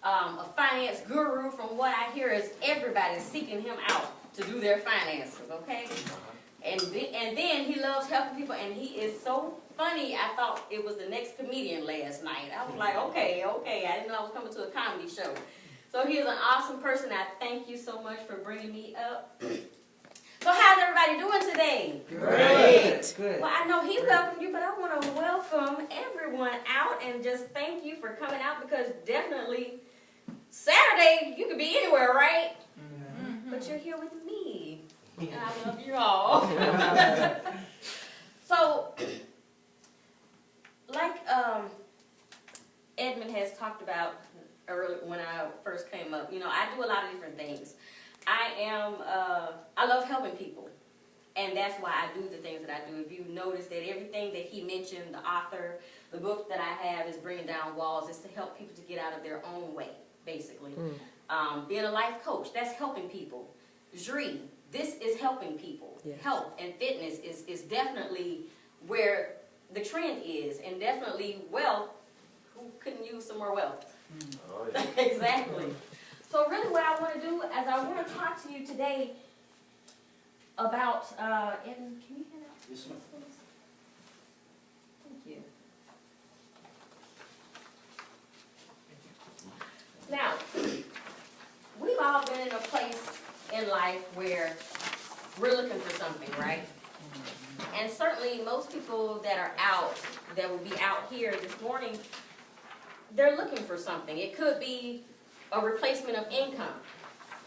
a finance guru. From what I hear, is everybody's seeking him out to do their finances. Okay, and then he loves helping people, and he is so funny. I thought it was the next comedian last night. I was like, okay, I didn't know I was coming to a comedy show. So he is an awesome person. I thank you so much for bringing me up. So how's everybody doing today? Great. Good. Well, I know he welcomed you, but I want to welcome everyone out and just thank you for coming out, because definitely Saturday you could be anywhere, right? Mm-hmm. But you're here with me, and I love you all. So, like Edmund has talked about earlier when I first came up, I do a lot of different things. I love helping people, and that's why I do the things that I do. If you notice that everything that he mentioned, the author, the book that I have is Bringing Down Walls, is to help people to get out of their own way, basically. Being a life coach, that's helping people. Zrii, this is helping people. Yes. Health and fitness is definitely where the trend is, and definitely wealth. Who couldn't use some more wealth? Oh, yeah. Exactly. So really what I want to do is I want to talk to you today about, Evan, can you hand out this, please? Thank you. Now, we've all been in a place in life where we're looking for something, right? And certainly most people that are out, that will be out here this morning, they're looking for something. It could be a replacement of income.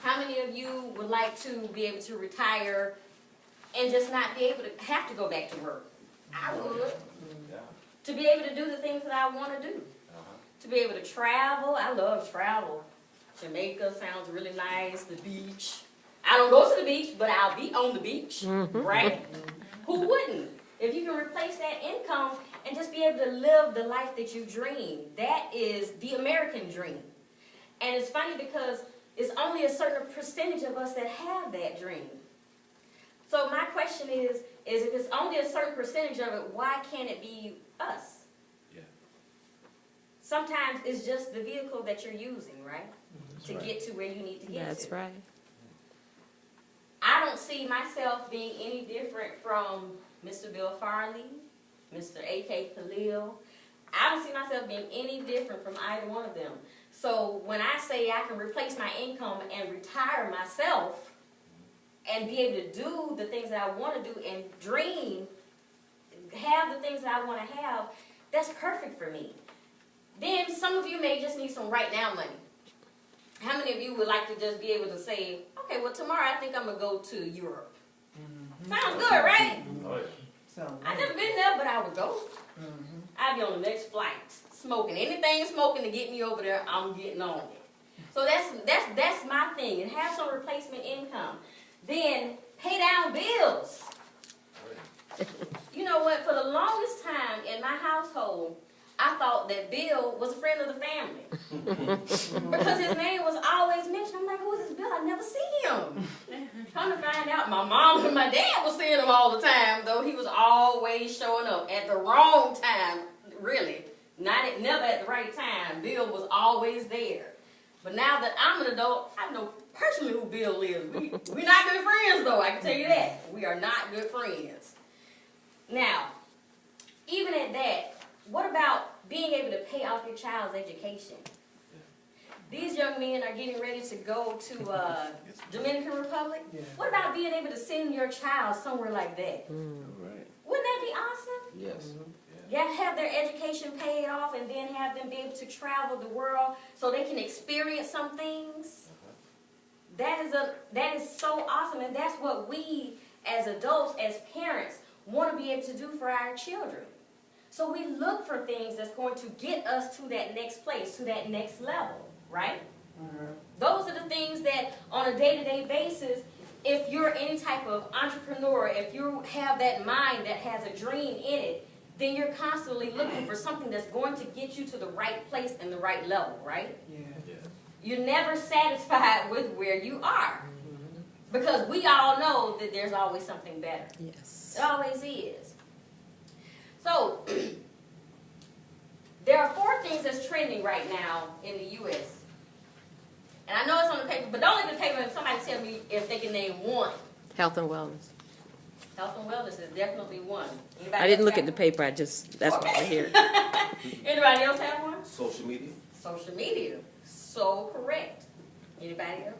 How many of you would like to be able to retire and just not be able to have to go back to work? I would. Yeah. To be able to do the things that I want to do. To be able to travel. I love travel. Jamaica sounds really nice. The beach. I don't go to the beach, but I'll be on the beach. Right? Who wouldn't? If you can replace that income and just be able to live the life that you dream. That is the American dream. And it's funny because it's only a certain percentage of us that have that dream. So my question is if it's only a certain percentage of it, why can't it be us? Yeah. Sometimes it's just the vehicle that you're using, right? That's to get to where you need to get to. That's right. I don't see myself being any different from Mr. Bill Farley, Mr. A.K. Khalil. I don't see myself being any different from either one of them. So when I say I can replace my income and retire myself and be able to do the things that I want to do and dream, have the things that I want to have, that's perfect for me. Then some of you may just need some right now money. How many of you would like to just be able to say, okay, well tomorrow I think I'm going to go to Europe. Sounds good, right? Oh, yeah. I've never been there, but I would go. I'd be on the next flight. Smoking. Anything smoking to get me over there, I'm getting on it. So that's my thing. And have some replacement income. Then pay down bills. You know what? For the longest time in my household, I thought that Bill was a friend of the family. Because his name was always mentioned. I'm like, who is this Bill? I never see him. Come to find out, my mom and my dad was seeing him all the time, though he was always showing up at the wrong time, really. Never at the right time. Bill was always there. But now that I'm an adult, I know personally who Bill is. We're not good friends, though, I can tell you that. We are not good friends. Now, even at that, what about being able to pay off your child's education? These young men are getting ready to go to Dominican Republic. Yeah. What about being able to send your child somewhere like that? Right. Wouldn't that be awesome? Yes. Yeah, have their education paid off and then have them be able to travel the world so they can experience some things. That is so awesome, and that's what we as adults, as parents, want to be able to do for our children. So we look for things that's going to get us to that next place, to that next level, right? Those are the things that on a day-to-day basis, if you're any type of entrepreneur, if you have that mind that has a dream in it, then you're constantly looking for something that's going to get you to the right place and the right level, right? Yeah. You're never satisfied with where you are. Because we all know that there's always something better. Yes. It always is. So, there are 4 things that's trending right now in the U.S. And I know it's on the paper, but don't look at the paper and somebody tell me if they can name one. Health and wellness. Health and wellness is definitely one. Anybody I didn't else look got at the paper. I just, that's what I hear. Anybody else have one? Social media. Social media. So correct. Anybody else?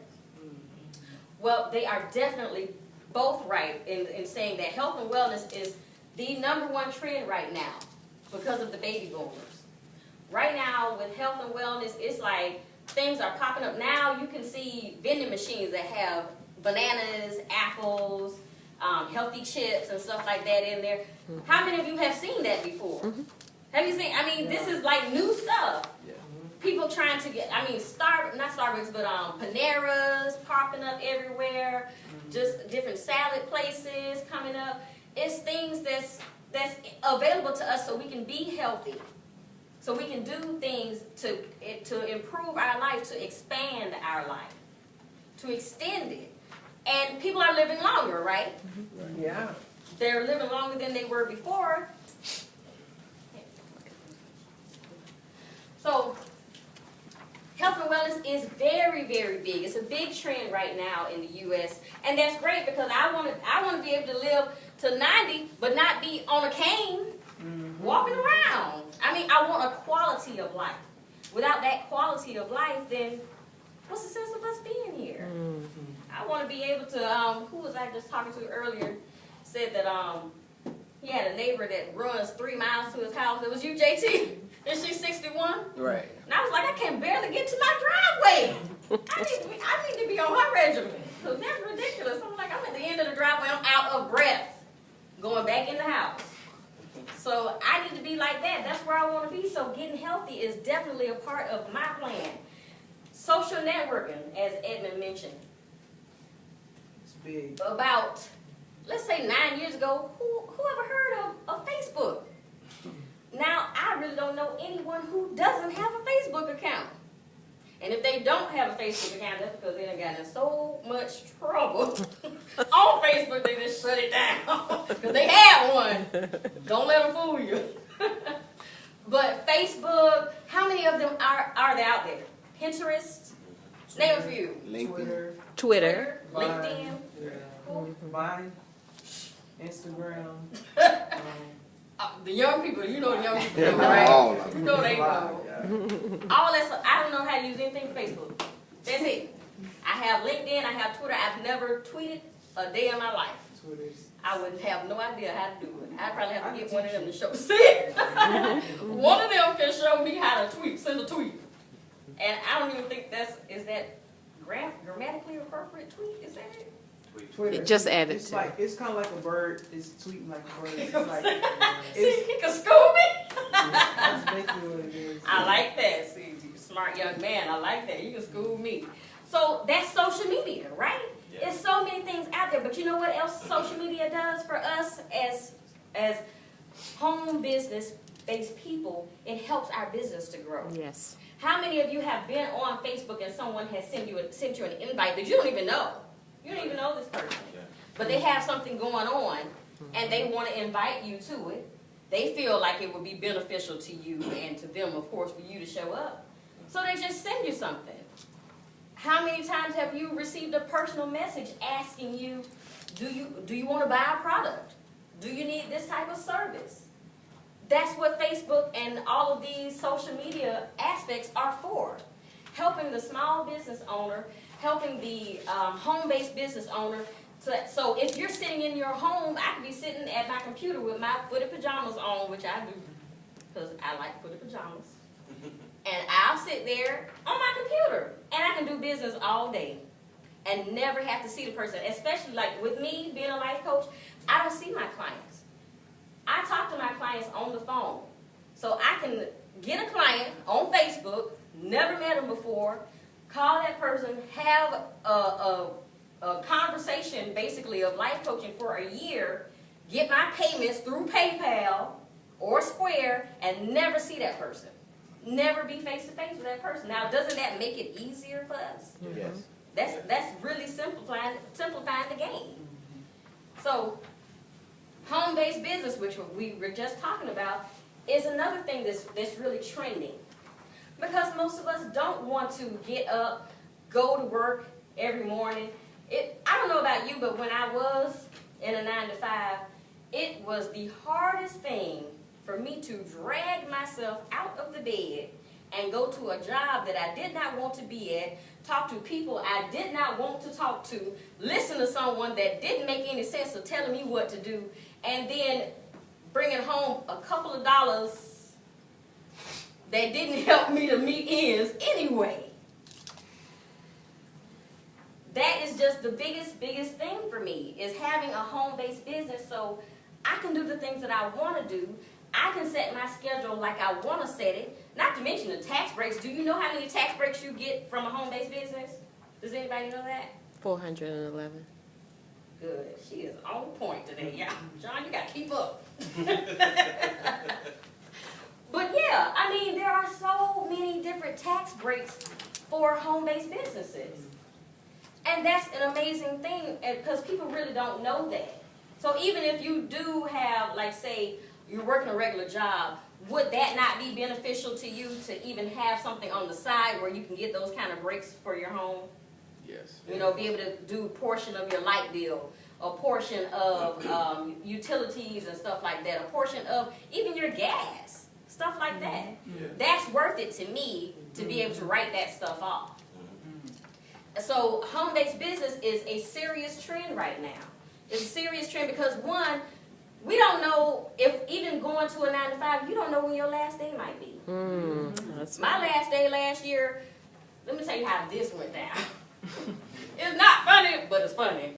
Well, they are definitely both right in saying that health and wellness is the #1 trend right now because of the baby boomers. Right now with health and wellness, it's like things are popping up. Now you can see vending machines that have bananas, apples, healthy chips and stuff like that in there. How many of you have seen that before? Have you seen? I mean, this is like new stuff. Yeah. People trying to get, I mean, not Starbucks, but Panera's popping up everywhere. Just different salad places coming up. It's things that's available to us so we can be healthy. So we can do things to improve our life, to expand our life, to extend it. And people are living longer, right? Yeah. They're living longer than they were before. So health and wellness is very, very big. It's a big trend right now in the U.S. And that's great because I want to be able to live to 90 but not be on a cane walking around. I mean, I want a quality of life. Without that quality of life, then what's the sense of us being here? I want to be able to, who was I just talking to earlier, said that he had a neighbor that runs 3 miles to his house. It was you, JT. And she's 61. Right. And I was like, I can barely get to my driveway. I need to be on her regimen. So that's ridiculous. I'm like, I'm at the end of the driveway. I'm out of breath going back in the house. So I need to be like that. That's where I want to be. So getting healthy is definitely a part of my plan. Social networking, as Edmund mentioned. It's big. About, let's say 9 years ago, who ever heard of Facebook? Now, I really don't know anyone who doesn't have a Facebook account. And if they don't have a Facebook account, that's because they done got in so much trouble on Facebook, they just shut it down. Because they had one. Don't let them fool you. But Facebook, how many of them are there out there? Pinterest? Name a few. LinkedIn. Twitter. LinkedIn. Vine. Instagram. The young people, you know the young people, Yeah, right? all of them. You know they know. Yeah. All that stuff, I don't know how to use anything Facebook. That's it. I have LinkedIn, I have Twitter. I've never tweeted a day in my life. Twitter's. I would have no idea how to do it. I'd probably have to get one of them to show. See? One of them can show me how to tweet, send a tweet. And I don't even think is that grammatically appropriate tweet? Is that it? Twitter. It just added It's to like it's kind of like a bird. It's tweeting like a bird. It's like See, he can school me. that's basically what it is. I like that. See, smart young man. I like that. You can school me. So that's social media, right? Yeah. There's so many things out there. But you know what else social media does for us as home business-based people? It helps our business to grow. Yes. How many of you have been on Facebook and someone has sent you an invite that you don't even know? You don't even know this person. Yeah. But they have something going on and they want to invite you to it. They feel like it would be beneficial to you and to them, of course, for you to show up. So they just send you something. How many times have you received a personal message asking you, do you want to buy a product? Do you need this type of service? That's what Facebook and all of these social media aspects are for. Helping the small business owner, helping the home-based business owner. So if you're sitting in your home, I could be sitting at my computer with my footed pajamas on, which I do, because I like footed pajamas. And I'll sit there on my computer, and I can do business all day and never have to see the person. Especially like with me being a life coach, I don't see my clients. I talk to my clients on the phone. So I can get a client on Facebook, never met them before, call that person, have a conversation basically of life coaching for a year, get my payments through PayPal or Square, and never see that person. Never be face-to-face with that person. Now, doesn't that make it easier for us? Yes. That's really simplifying the game. So, home-based business, which we were just talking about, is another thing that's really trending. Because most of us don't want to get up, go to work every morning. I don't know about you, but when I was in a 9 to 5, it was the hardest thing for me to drag myself out of the bed and go to a job that I did not want to be at, talk to people I did not want to talk to, listen to someone that didn't make any sense of telling me what to do, and then bringing home a couple of dollars that didn't help me to meet ends anyway. That is just the biggest thing for me, is having a home-based business so I can do the things that I want to do. I can set my schedule like I want to set it. Not to mention the tax breaks. Do you know how many tax breaks you get from a home-based business? Does anybody know that? 411. Good. She is on point today. Yeah. John, you got to keep up. But yeah, I mean, there are so many different tax breaks for home-based businesses. And that's an amazing thing, because people really don't know that. So even if you do have, like, say, you're working a regular job, would that not be beneficial to you to even have something on the side where you can get those kind of breaks for your home? Yes. You know, be able to do a portion of your light bill, a portion of utilities and stuff like that, a portion of even your gas, stuff like that. Yeah. That's worth it to me to be able to write that stuff off. So home-based business is a serious trend right now. It's a serious trend because, one, we don't know if even going to a 9 to 5, you don't know when your last day might be. That's My last day last year, let me tell you how this went down. It's not funny, but it's funny.